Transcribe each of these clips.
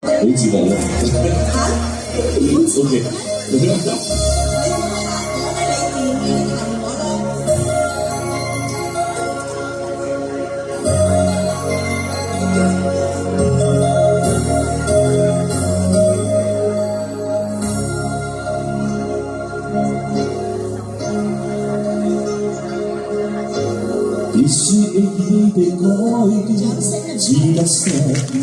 好自豪啊！OK， 必须已被改變，只得失意。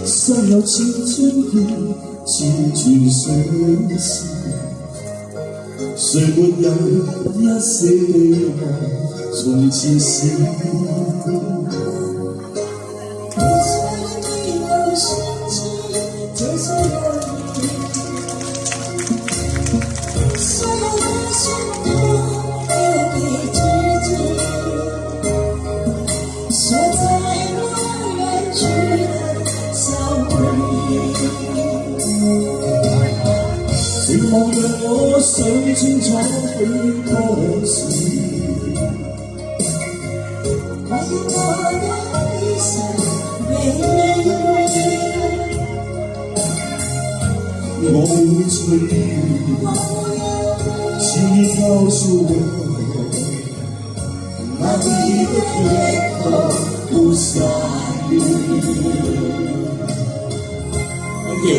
尚有千千遍，纏住相思。誰沒有一些悲哀，從前是。寂寞讓我想清楚許多事，為我的一生美麗，我會隨緣，請你告訴我，哪裡的天空不下雨。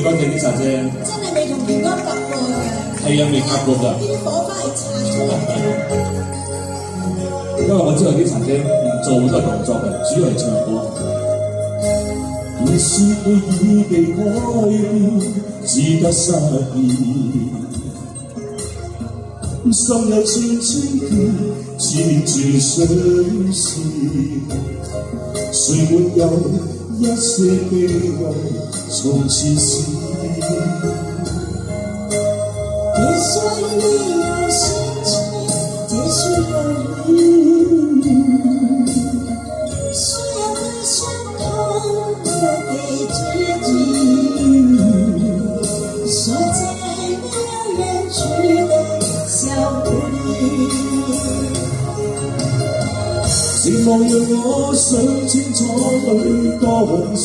多謝啲茶姐，真係未同平安夾過嘅，係啊，未夾過㗎。啲火花係擦出嚟嘅。因為我知道啲茶姐唔做好多動作嘅，主要係唱歌。而是已被改變，只得失意。心有千千遍，纏住相思。誰沒有一些悲哀？從前是，別說你有心情，這是容易。所有的傷痛留給自己，鎖在那遠去的小屋裡。寂寞讓我想清楚許多事。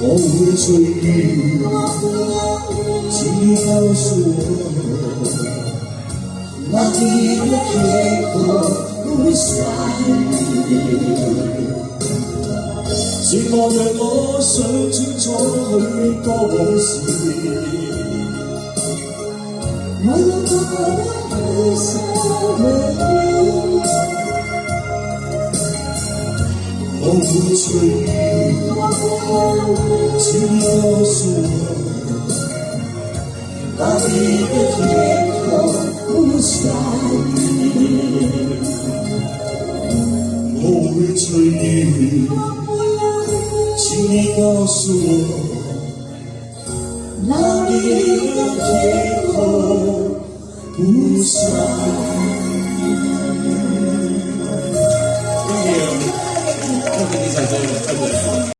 我會隨緣，請你告訴我，哪裡的天空不下雨。寂寞讓我想清楚許多事，我有我的一生美麗。我會隨緣，請你告訴我，哪裡的天空不下雨。我會隨緣，請你告訴我，哪裡的天空不下雨。